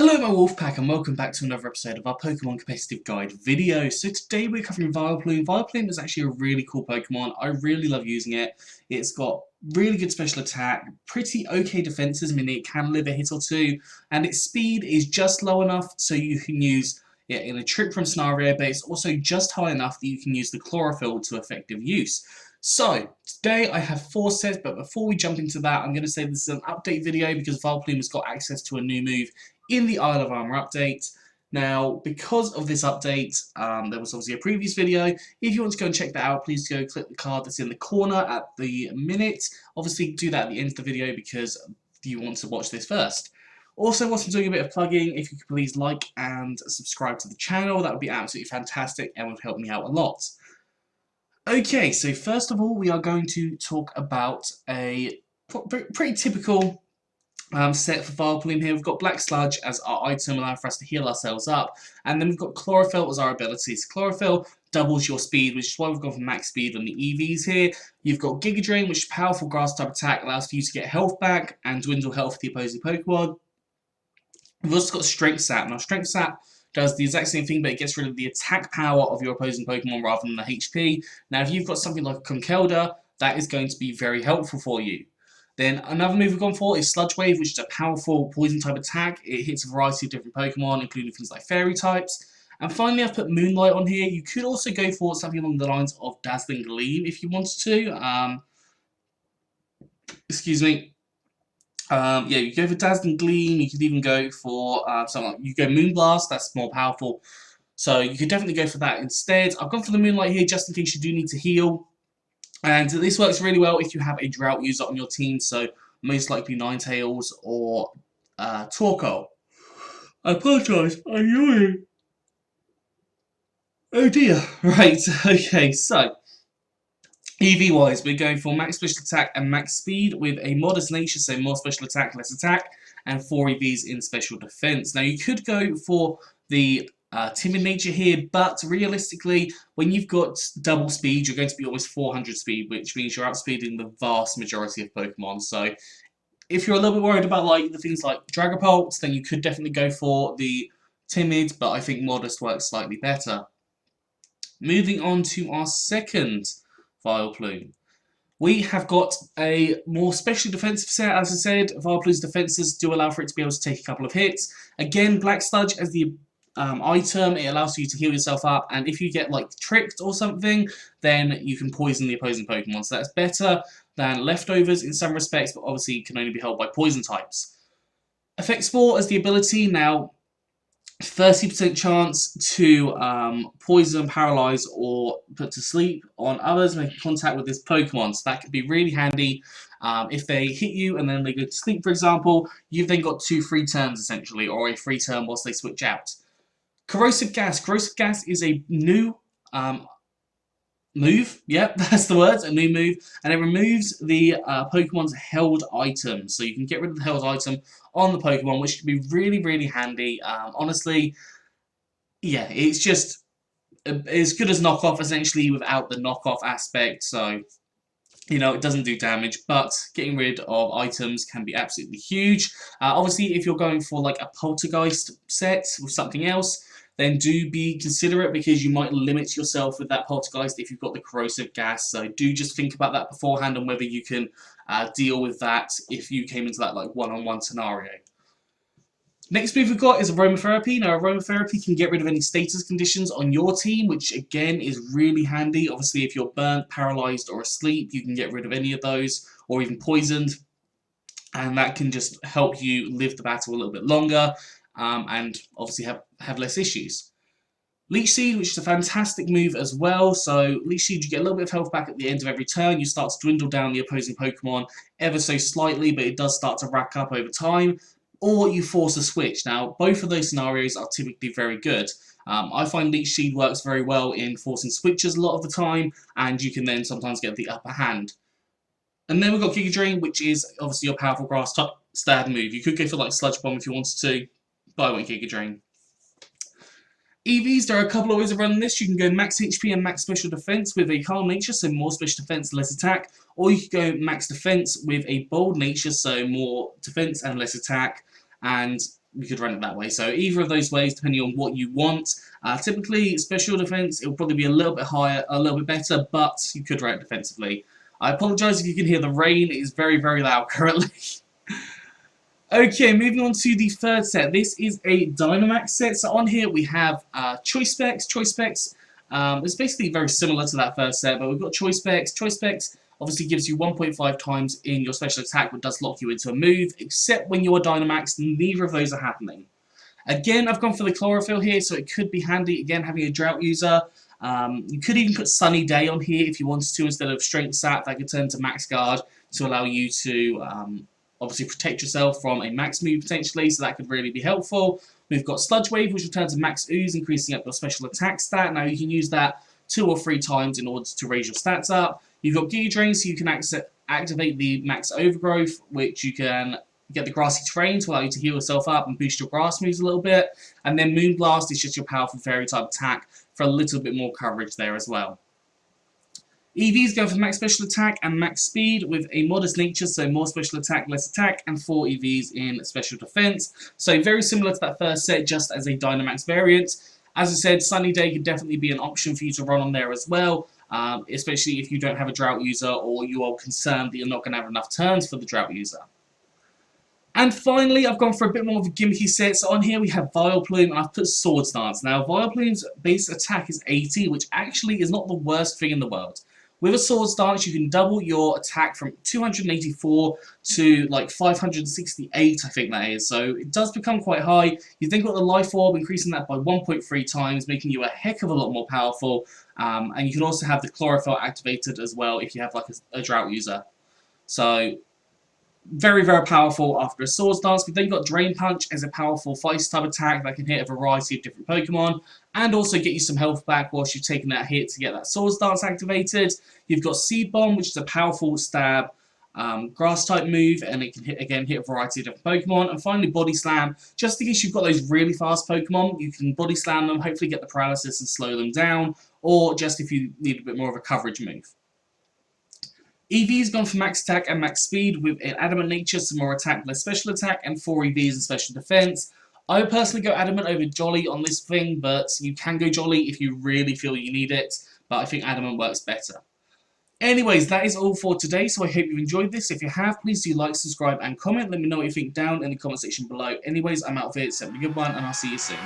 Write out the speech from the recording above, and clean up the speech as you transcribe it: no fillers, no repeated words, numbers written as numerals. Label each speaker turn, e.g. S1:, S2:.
S1: Hello my Wolfpack and welcome back to another episode of our Pokemon Competitive Guide video. So today we're covering Vileplume. Vileplume is actually a really cool Pokemon. I really love using it. It's got really good special attack, pretty okay defenses, meaning it can live a hit or two, and its speed is just low enough so you can use it in a trick room scenario, but it's also just high enough that you can use the chlorophyll to effective use. So, today I have 4 sets, but before we jump into that, I'm going to say this is an update video because Vileplume has got access to a new move in the Isle of Armor update. Now, because of this update, there was obviously a previous video. If you want to go and check that out, please go click the card that's in the corner at the minute. Obviously, do that at the end of the video because you want to watch this first. Also, whilst I'm doing a bit of plugging, if you could please like and subscribe to the channel, that would be absolutely fantastic and would help me out a lot. Okay, so first of all, we are going to talk about a pretty typical set for Vileplume here. We've got Black Sludge as our item, allowing for us to heal ourselves up, and then we've got Chlorophyll as our abilities. Chlorophyll doubles your speed, which is why we've gone for max speed on the EVs here. You've got Giga Drain, which is powerful grass type attack, allows for you to get health back and dwindle health for the opposing Pokemon. We've also got Strength Sap. Now, Strength Sap does the exact same thing, but it gets rid of the attack power of your opposing Pokemon rather than the HP. Now, if you've got something like a Conkeldurr, that is going to be very helpful for you. Then another move we've gone for is Sludge Wave, which is a powerful poison type attack. It hits a variety of different Pokemon, including things like fairy types. And finally, I've put Moonlight on here. You could also go for something along the lines of Dazzling Gleam if you wanted to. Excuse me. Yeah, you go for Dazzling Gleam. You could even go for something like you go Moonblast. That's more powerful. So you could definitely go for that instead. I've gone for the Moonlight here just in case you do need to heal. And this works really well if you have a Drought user on your team, so most likely Ninetales or Torkoal. I apologise, I'm yawning. Oh dear. Right, okay, so EV-wise, we're going for max special attack and max speed with a modest nature, so more special attack, less attack, and 4 EVs in special defense. Now, you could go for the timid nature here, but realistically, when you've got double speed, you're going to be almost 400 speed, which means you're outspeeding the vast majority of Pokemon. So, if you're a little bit worried about like the things like Dragapult, then you could definitely go for the timid, but I think modest works slightly better. Moving on to our second Vileplume. We have got a more specially defensive set. As I said, Vileplume's defenses do allow for it to be able to take a couple of hits. Again, Black Sludge as the item, it allows you to heal yourself up, and if you get like tricked or something, then you can poison the opposing Pokemon. So that's better than Leftovers in some respects, but obviously can only be held by poison types. Effect 4 as the ability. Now, 30% chance to poison, paralyze, or put to sleep on others making contact with this Pokemon. So that could be really handy. If they hit you and then they go to sleep, for example, you've then got 2 free turns essentially, or a free turn whilst they switch out. Corrosive Gas. Corrosive Gas is a new move. Yep, that's the word, a new move. And it removes the Pokemon's held item. So you can get rid of the held item on the Pokemon, which can be really, really handy. Honestly, yeah, it's just as good as knockoff, essentially, without the knockoff aspect. So, you know, it doesn't do damage, but getting rid of items can be absolutely huge. Obviously, if you're going for like a Poltergeist set with something else, then do be considerate because you might limit yourself with that Poltergeist if you've got the Corrosive Gas. So do just think about that beforehand on whether you can deal with that if you came into that like one-on-one scenario. Next move we've got is Aromatherapy. Now, Aromatherapy can get rid of any status conditions on your team, which again is really handy. Obviously, if you're burnt, paralyzed, or asleep, you can get rid of any of those, or even poisoned, and that can just help you live the battle a little bit longer. And obviously have less issues. Leech Seed, which is a fantastic move as well. So Leech Seed, you get a little bit of health back at the end of every turn. You start to dwindle down the opposing Pokemon ever so slightly, but it does start to rack up over time. Or you force a switch. Now, both of those scenarios are typically very good. I find Leech Seed works very well in forcing switches a lot of the time, and you can then sometimes get the upper hand. And then we've got Giga Drain, which is obviously your powerful grass type standard move. You could go for like Sludge Bomb if you wanted to, but I went Giga Drain. EVs, there are a couple of ways of running this. You can go max HP and max special defense with a calm nature, so more special defense, less attack. Or you could go max defense with a bold nature, so more defense and less attack. And we could run it that way. So either of those ways, depending on what you want. Typically, special defense, it will probably be a little bit higher, a little bit better, but you could run it defensively. I apologize if you can hear the rain. It is very, very loud currently. Okay, moving on to the third set. This is a Dynamax set. So on here we have Choice Specs. Choice Specs is basically very similar to that first set, but we've got Choice Specs. Choice Specs obviously gives you 1.5 times in your special attack, but does lock you into a move, except when you are Dynamax, neither of those are happening. Again, I've gone for the Chlorophyll here, so it could be handy, again, having a Drought user. You could even put Sunny Day on here if you wanted to, instead of Strength Sap. That could turn to Max Guard to allow you to obviously protect yourself from a max move potentially, so that could really be helpful. We've got Sludge Wave, which will turn to Max Ooze, increasing up your special attack stat. Now you can use that 2 or 3 times in order to raise your stats up. You've got Giga Drain, so you can activate the Max Overgrowth, which you can get the Grassy Terrain to allow you to heal yourself up and boost your grass moves a little bit. And then Moonblast is just your powerful fairy type attack for a little bit more coverage there as well. EVs go for max special attack and max speed with a modest nature, so more special attack, less attack, and 4 EVs in special defense. So very similar to that first set, just as a Dynamax variant. As I said, Sunny Day could definitely be an option for you to run on there as well, especially if you don't have a Drought user or you are concerned that you're not going to have enough turns for the Drought user. And finally, I've gone for a bit more of a gimmicky set. So on here we have Vileplume, and I've put Sword Stance. Now, Vileplume's base attack is 80, which actually is not the worst thing in the world. With a Sword Stance, you can double your attack from 284 to like 568, I think that is. So it does become quite high. You've then got the Life Orb, increasing that by 1.3 times, making you a heck of a lot more powerful. And you can also have the Chlorophyll activated as well if you have like a Drought user. So very, very powerful after a Sword Dance. We've then got Drain Punch as a powerful Feist type attack that can hit a variety of different Pokemon and also get you some health back whilst you've taken that hit to get that Sword Dance activated. You've got Seed Bomb, which is a powerful stab grass type move, and it can hit a variety of different Pokemon. And finally, Body Slam, just in case you've got those really fast Pokemon, you can Body Slam them, hopefully get the paralysis and slow them down, or just if you need a bit more of a coverage move. EV's gone for max attack and max speed with an Adamant nature, some more attack, less special attack, and 4 EVs in special defense. I would personally go Adamant over Jolly on this thing, but you can go Jolly if you really feel you need it, but I think Adamant works better. Anyways, that is all for today, so I hope you enjoyed this. If you have, please do like, subscribe, and comment. Let me know what you think down in the comment section below. Anyways, I'm out of here. Have a good one, and I'll see you soon.